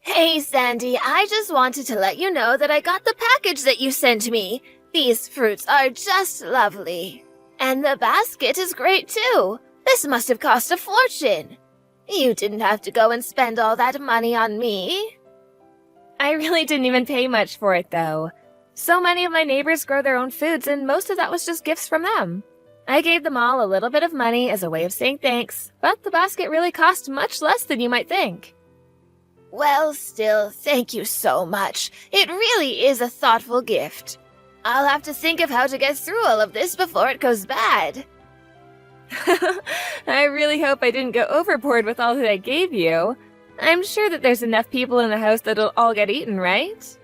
Hey, Sandy, I just wanted to let you know that I got the package that you sent me. These fruits are just lovely. And the basket is great, too. This must have cost a fortune. You didn't have to go and spend all that money on me. I really didn't even pay much for it, though. So many of my neighbors grow their own foods, and most of that was just gifts from them. I gave them all a little bit of money as a way of saying thanks, but the basket really cost much less than you might think. Well, still, thank you so much. It really is a thoughtful gift. I'll have to think of how to get through all of this before it goes bad. I really hope I didn't go overboard with all that I gave you. I'm sure that there's enough people in the house that'll all get eaten, right?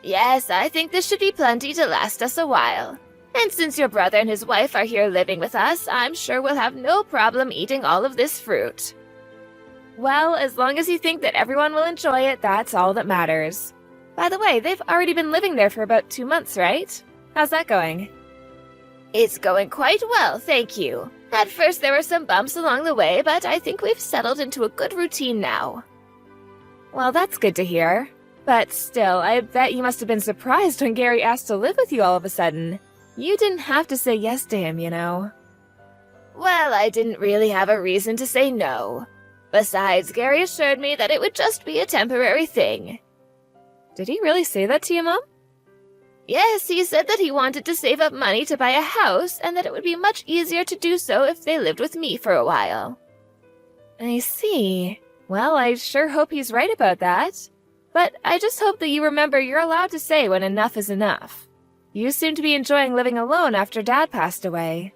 Yes, I think this should be plenty to last us a while. And since your brother and his wife are here living with us, I'm sure we'll have no problem eating all of this fruit. Well, as long as you think that everyone will enjoy it, that's all that matters. By the way, they've already been living there for about 2 months, right? How's that going? It's going quite well, thank you. At first there were some bumps along the way, but I think we've settled into a good routine now. Well, that's good to hear. But still, I bet you must have been surprised when Gary asked to live with you all of a sudden. You didn't have to say yes to him, you know. Well, I didn't really have a reason to say no. Besides, Gary assured me that it would just be a temporary thing. Did he really say that to you, Mom? Yes, he said that he wanted to save up money to buy a house, and that it would be much easier to do so if they lived with me for a while. I see. Well, I sure hope he's right about that. But I just hope that you remember you're allowed to say when enough is enough. You seem to be enjoying living alone after Dad passed away.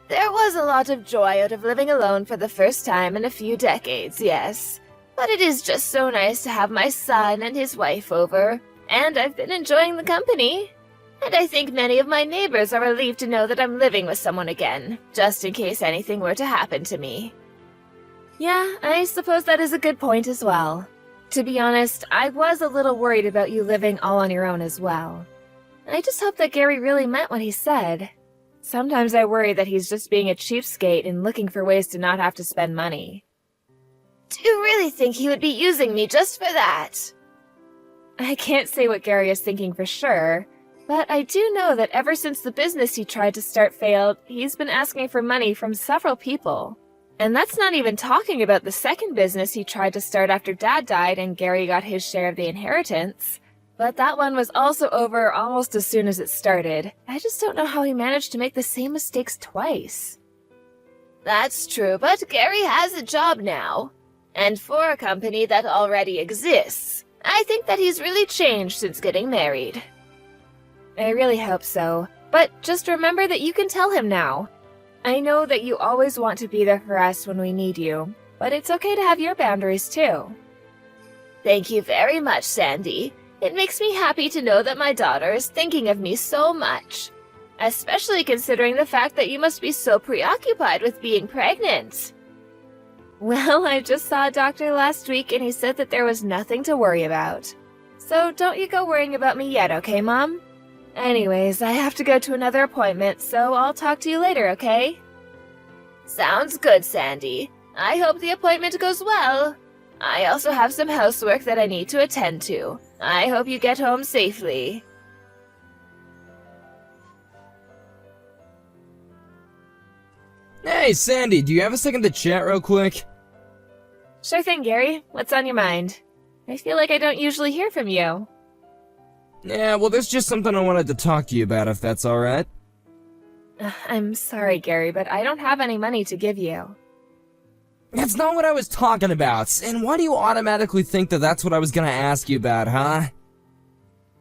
There was a lot of joy out of living alone for the first time in a few decades, yes. But it is just so nice to have my son and his wife over, and I've been enjoying the company. And I think many of my neighbors are relieved to know that I'm living with someone again, just in case anything were to happen to me. Yeah, I suppose that is a good point as well. To be honest, I was a little worried about you living all on your own as well. I just hope that Gary really meant what he said. Sometimes I worry that he's just being a cheapskate and looking for ways to not have to spend money. Do you really think he would be using me just for that? I can't say what Gary is thinking for sure, but I do know that ever since the business he tried to start failed, he's been asking for money from several people. And that's not even talking about the second business he tried to start after Dad died and Gary got his share of the inheritance. But that one was also over almost as soon as it started. I just don't know how he managed to make the same mistakes twice. That's true, but Gary has a job now. And for a company that already exists, I think that he's really changed since getting married. I really hope so. But just remember that you can tell him now. I know that you always want to be there for us when we need you, but it's okay to have your boundaries too. Thank you very much, Sandy. It makes me happy to know that my daughter is thinking of me so much, especially considering the fact that you must be so preoccupied with being pregnant. Well, I just saw a doctor last week and he said that there was nothing to worry about. So don't you go worrying about me yet, okay, Mom? Anyways, I have to go to another appointment, so I'll talk to you later, okay? Sounds good, Sandy. I hope the appointment goes well. I also have some housework that I need to attend to. I hope you get home safely. Hey, Sandy, do you have a second to chat real quick? Sure thing, Gary. What's on your mind? I feel like I don't usually hear from you. Yeah, well, there's just something I wanted to talk to you about, if that's alright. I'm sorry, Gary, but I don't have any money to give you. That's not what I was talking about, and why do you automatically think that that's what I was gonna ask you about, huh?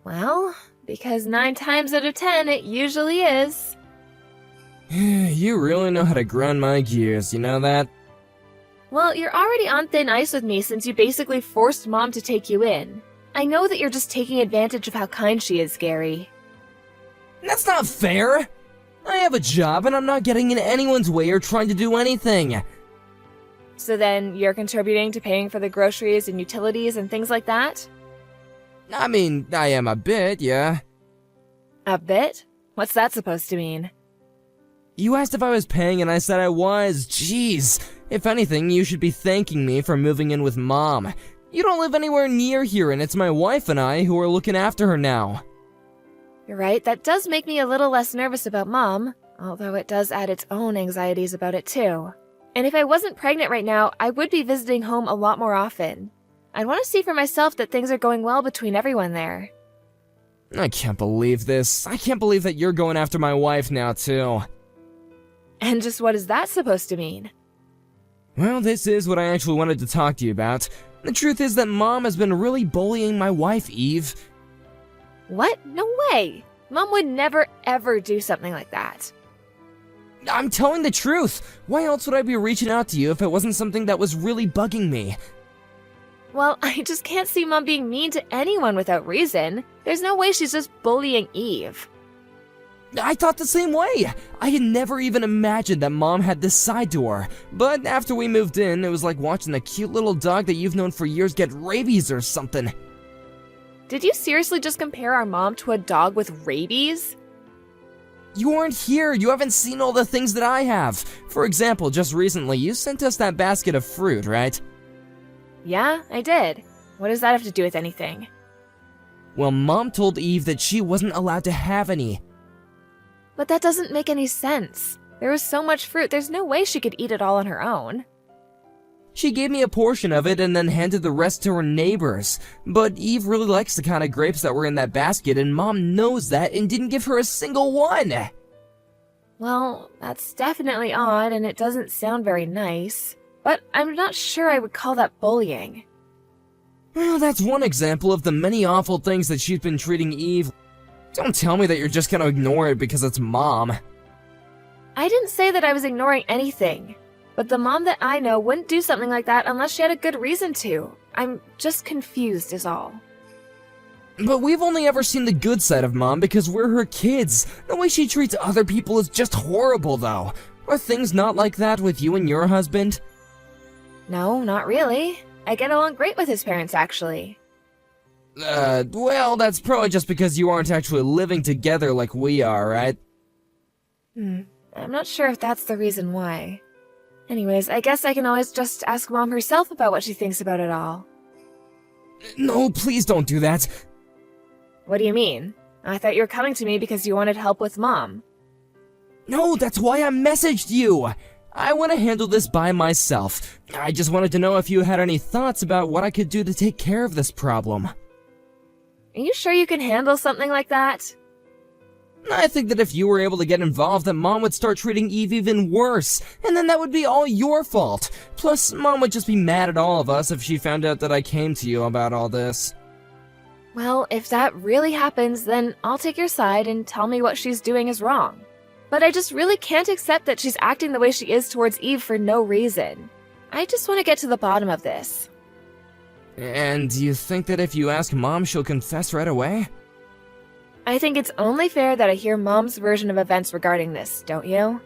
Well, because 9 times out of 10, it usually is. You really know how to grind my gears, you know that? Well, you're already on thin ice with me since you basically forced Mom to take you in. I know that you're just taking advantage of how kind she is, Gary. That's not fair! I have a job and I'm not getting in anyone's way or trying to do anything. So then, you're contributing to paying for the groceries and utilities and things like that? I mean, I am a bit, yeah. A bit? What's that supposed to mean? You asked if I was paying and I said I was. Jeez. If anything, you should be thanking me for moving in with Mom. You don't live anywhere near here, and it's my wife and I who are looking after her now. You're right, that does make me a little less nervous about Mom, although it does add its own anxieties about it too. And if I wasn't pregnant right now, I would be visiting home a lot more often. I'd want to see for myself that things are going well between everyone there. I can't believe this. I can't believe that you're going after my wife now, too. And just what is that supposed to mean? Well, this is what I actually wanted to talk to you about. The truth is that Mom has been really bullying my wife, Eve. What? No way! Mom would never ever do something like that. I'm telling the truth. Why else would I be reaching out to you if it wasn't something that was really bugging me? Well, I just can't see Mom being mean to anyone without reason. There's no way she's just bullying Eve. I thought the same way. I had never even imagined that Mom had this side to her. But after we moved in, it was like watching a cute little dog that you've known for years get rabies or something. Did you seriously just compare our mom to a dog with rabies? You weren't here. You haven't seen all the things that I have. For example, just recently, you sent us that basket of fruit, right? Yeah, I did. What does that have to do with anything? Well, Mom told Eve that she wasn't allowed to have any. But that doesn't make any sense. There was so much fruit, there's no way she could eat it all on her own. She gave me a portion of it and then handed the rest to her neighbors. But Eve really likes the kind of grapes that were in that basket, and Mom knows that and didn't give her a single one. Well, that's definitely odd, and it doesn't sound very nice. But I'm not sure I would call that bullying. Well, that's one example of the many awful things that she's been treating Eve. Don't tell me that you're just gonna ignore it because it's Mom. I didn't say that I was ignoring anything. But the mom that I know wouldn't do something like that unless she had a good reason to. I'm just confused is all. But we've only ever seen the good side of Mom because we're her kids. The way she treats other people is just horrible, though. Are things not like that with you and your husband? No, not really. I get along great with his parents, actually. Well, that's probably just because you aren't actually living together like we are, right? I'm not sure if that's the reason why. Anyways, I guess I can always just ask Mom herself about what she thinks about it all. No, please don't do that. What do you mean? I thought you were coming to me because you wanted help with Mom. No, that's why I messaged you. I want to handle this by myself. I just wanted to know if you had any thoughts about what I could do to take care of this problem. Are you sure you can handle something like that? I think that if you were able to get involved, that Mom would start treating Eve even worse, and then that would be all your fault. Plus, Mom would just be mad at all of us if she found out that I came to you about all this. Well, if that really happens, then I'll take your side and tell me what she's doing is wrong. But I just really can't accept that she's acting the way she is towards Eve for no reason. I just want to get to the bottom of this. And do you think that if you ask Mom, she'll confess right away? I think it's only fair that I hear Mom's version of events regarding this, don't you?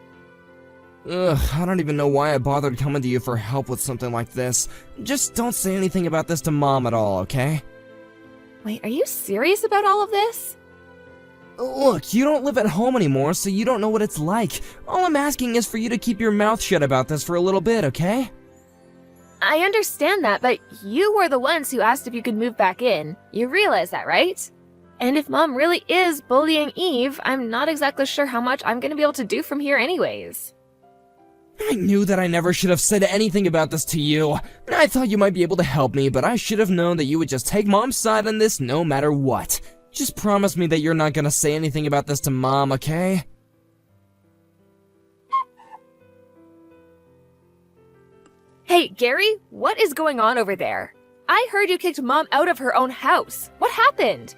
Ugh, I don't even know why I bothered coming to you for help with something like this. Just don't say anything about this to Mom at all, okay? Wait, are you serious about all of this? Look, you don't live at home anymore, so you don't know what it's like. All I'm asking is for you to keep your mouth shut about this for a little bit, okay? I understand that, but you were the ones who asked if you could move back in. You realize that, right? And if Mom really is bullying Eve, I'm not exactly sure how much I'm gonna be able to do from here anyways. I knew that I never should have said anything about this to you. I thought you might be able to help me, but I should have known that you would just take Mom's side on this no matter what. Just promise me that you're not gonna say anything about this to Mom, okay? Hey, Gary, what is going on over there? I heard you kicked Mom out of her own house. What happened?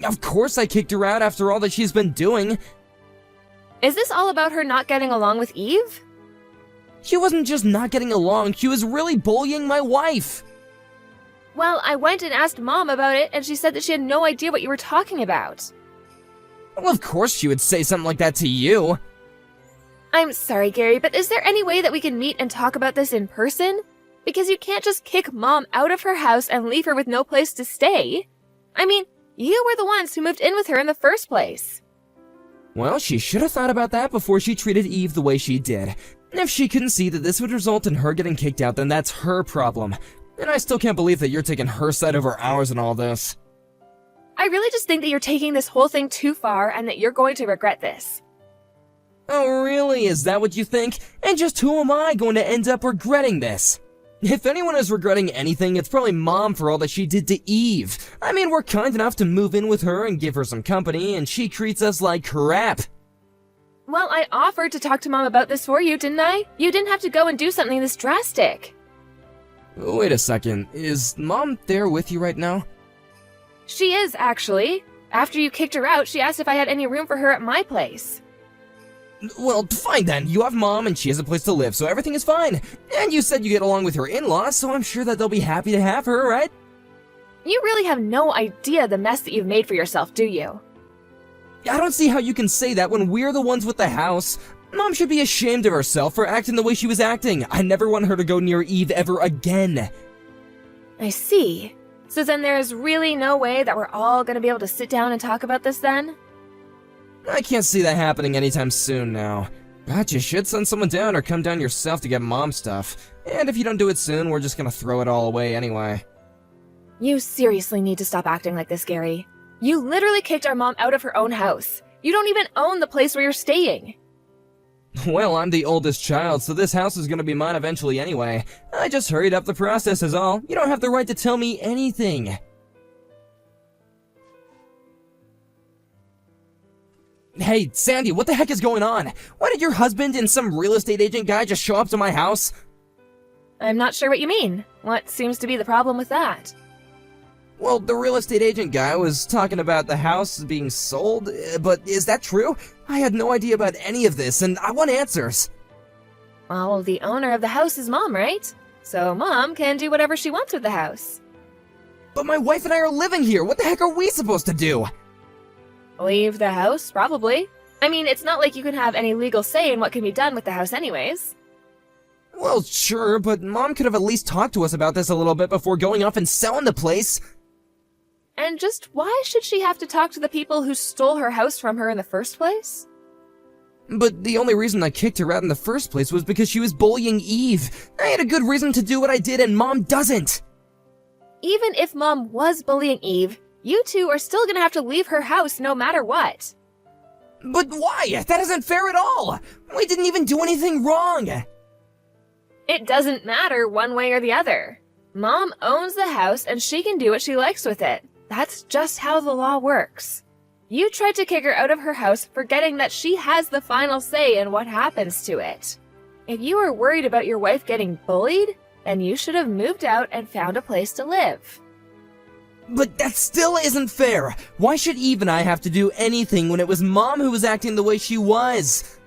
Of course I kicked her out after all that she's been doing. Is this all about her not getting along with Eve? She wasn't just not getting along, she was really bullying my wife. Well, I went and asked Mom about it, and she said that she had no idea what you were talking about. Well, of course she would say something like that to you. I'm sorry, Gary, but is there any way that we can meet and talk about this in person? Because you can't just kick Mom out of her house and leave her with no place to stay. I mean, you were the ones who moved in with her in the first place. Well, she should have thought about that before she treated Eve the way she did. If she couldn't see that this would result in her getting kicked out, then that's her problem. And I still can't believe that you're taking her side over ours and all this. I really just think that you're taking this whole thing too far and that you're going to regret this. Oh really? Is that what you think? And just who am I going to end up regretting this? If anyone is regretting anything, it's probably Mom for all that she did to Eve. I mean, we're kind enough to move in with her and give her some company, and she treats us like crap. Well, I offered to talk to Mom about this for you, didn't I? You didn't have to go and do something this drastic. Wait a second, is Mom there with you right now? She is, actually. After you kicked her out, she asked if I had any room for her at my place. Well, fine then. You have Mom and she has a place to live, so everything is fine. And you said you get along with her in-laws, so I'm sure that they'll be happy to have her, right? You really have no idea the mess that you've made for yourself, do you? I don't see how you can say that when we're the ones with the house. Mom should be ashamed of herself for acting the way she was acting. I never want her to go near Eve ever again. I see. So then there's really no way that we're all gonna be able to sit down and talk about this then? I can't see that happening anytime soon now. But you should send someone down or come down yourself to get Mom stuff. And if you don't do it soon, we're just gonna throw it all away anyway. You seriously need to stop acting like this, Gary. You literally kicked our mom out of her own house. You don't even own the place where you're staying. Well, I'm the oldest child, so this house is gonna be mine eventually anyway. I just hurried up the process is all. You don't have the right to tell me anything. Hey, Sandy, what the heck is going on? Why did your husband and some real estate agent guy just show up to my house? I'm not sure what you mean. What seems to be the problem with that? Well, the real estate agent guy was talking about the house being sold, but is that true? I had no idea about any of this, and I want answers. Well, the owner of the house is Mom, right? So Mom can do whatever she wants with the house. But my wife and I are living here. What the heck are we supposed to do? Leave the house, probably. I mean, it's not like you can have any legal say in what can be done with the house anyways. Well, sure, but Mom could have at least talked to us about this a little bit before going off and selling the place. And just why should she have to talk to the people who stole her house from her in the first place? But the only reason I kicked her out in the first place was because she was bullying Eve. I had a good reason to do what I did, and Mom doesn't. Even if Mom was bullying Eve, you two are still gonna have to leave her house no matter what. But why? That isn't fair at all. We didn't even do anything wrong. It doesn't matter one way or the other. Mom owns the house and she can do what she likes with it. That's just how the law works. You tried to kick her out of her house, forgetting that she has the final say in what happens to it. If you were worried about your wife getting bullied, then you should have moved out and found a place to live. But that still isn't fair. Why should Eve and I have to do anything when it was Mom who was acting the way she was?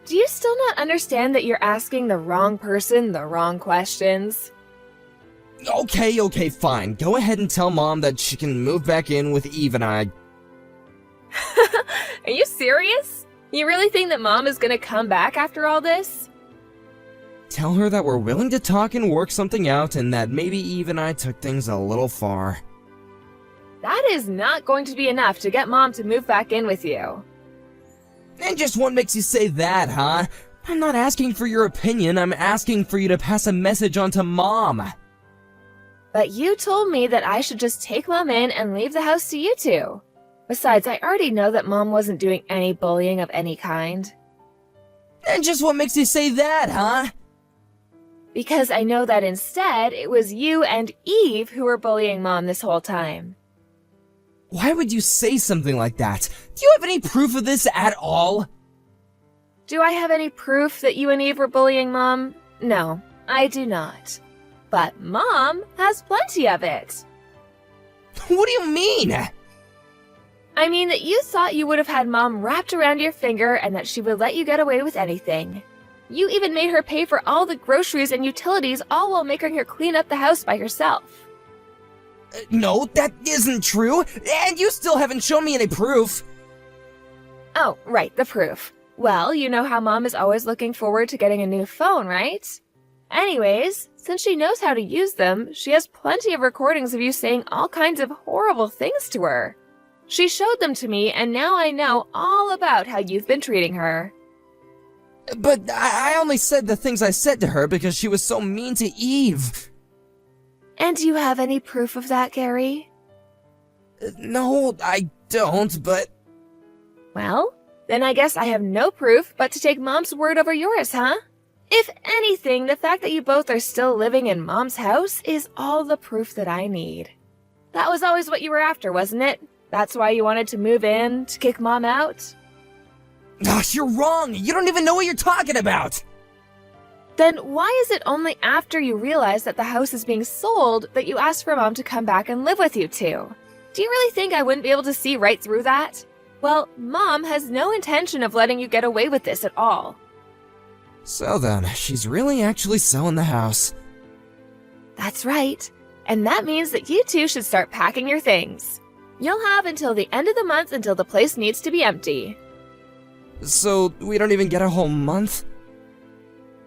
Do you still not understand that you're asking the wrong person the wrong questions? Okay, fine. Go ahead and tell Mom that she can move back in with Eve and I. Are you serious? You really think that Mom is gonna come back after all this? Tell her that we're willing to talk and work something out, and that maybe Eve and I took things a little far. That is not going to be enough to get Mom to move back in with you. And just what makes you say that, huh? I'm not asking for your opinion, I'm asking for you to pass a message on to Mom. But you told me that I should just take Mom in and leave the house to you two. Besides, I already know that Mom wasn't doing any bullying of any kind. And just what makes you say that, huh? Because I know that instead, it was you and Eve who were bullying Mom this whole time. Why would you say something like that? Do you have any proof of this at all? Do I have any proof that you and Eve were bullying Mom? No, I do not. But Mom has plenty of it. What do you mean? I mean that you thought you would have had Mom wrapped around your finger and that she would let you get away with anything. You even made her pay for all the groceries and utilities, all while making her clean up the house by herself. No, that isn't true, and you still haven't shown me any proof. Oh, right, the proof. Well, you know how Mom is always looking forward to getting a new phone, right? Anyways, since she knows how to use them, she has plenty of recordings of you saying all kinds of horrible things to her. She showed them to me, and now I know all about how you've been treating her. But I only said the things I said to her because she was so mean to Eve. And do you have any proof of that, Gary? No, I don't, but... Well, then I guess I have no proof but to take Mom's word over yours, huh? If anything, the fact that you both are still living in Mom's house is all the proof that I need. That was always what you were after, wasn't it? That's why you wanted to move in, to kick Mom out? Gosh, you're wrong! You don't even know what you're talking about! Then why is it only after you realize that the house is being sold that you ask for Mom to come back and live with you two? Do you really think I wouldn't be able to see right through that? Well, Mom has no intention of letting you get away with this at all. So then, she's really actually selling the house. That's right. And that means that you two should start packing your things. You'll have until the end of the month until the place needs to be empty. So, we don't even get a whole month?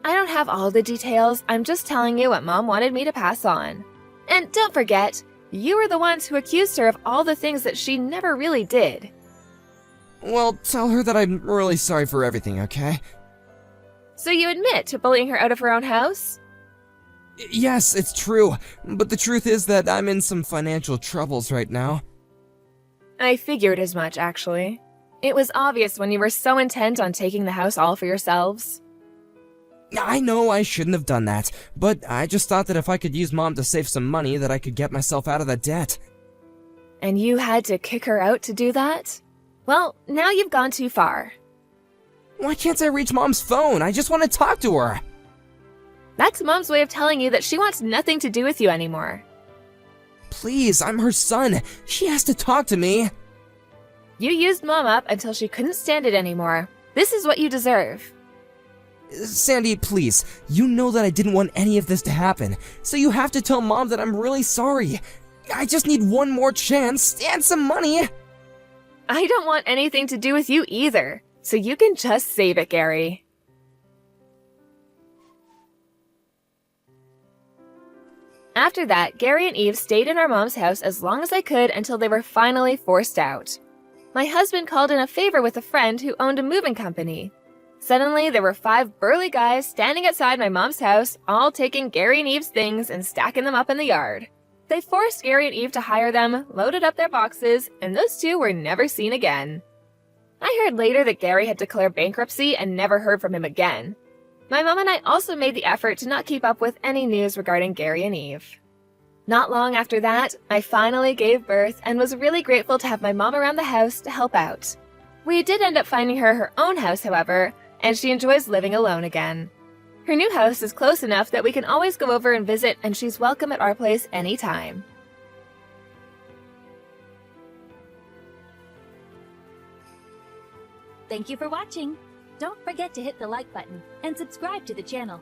I don't have all the details, I'm just telling you what Mom wanted me to pass on. And don't forget, you were the ones who accused her of all the things that she never really did. Well, tell her that I'm really sorry for everything, okay? So you admit to bullying her out of her own house? Yes, it's true, but the truth is that I'm in some financial troubles right now. I figured as much, actually. It was obvious when you were so intent on taking the house all for yourselves. I know I shouldn't have done that, but I just thought that if I could use Mom to save some money that I could get myself out of that debt. And you had to kick her out to do that? Well, now you've gone too far. Why can't I reach Mom's phone? I just want to talk to her. That's Mom's way of telling you that she wants nothing to do with you anymore. Please, I'm her son. She has to talk to me. You used Mom up until she couldn't stand it anymore. This is what you deserve. Sandy, please. You know that I didn't want any of this to happen, so you have to tell Mom that I'm really sorry. I just need one more chance and some money. I don't want anything to do with you either, so you can just save it, Gary. After that, Gary and Eve stayed in our mom's house as long as they could until they were finally forced out. My husband called in a favor with a friend who owned a moving company. Suddenly, there were 5 burly guys standing outside my mom's house, all taking Gary and Eve's things and stacking them up in the yard. They forced Gary and Eve to hire them, loaded up their boxes, and those two were never seen again. I heard later that Gary had declared bankruptcy and never heard from him again. My mom and I also made the effort to not keep up with any news regarding Gary and Eve. Not long after that, I finally gave birth and was really grateful to have my mom around the house to help out. We did end up finding her her own house, however, and she enjoys living alone again. Her new house is close enough that we can always go over and visit, and she's welcome at our place anytime. Thank you for watching. Don't forget to hit the like button and subscribe to the channel.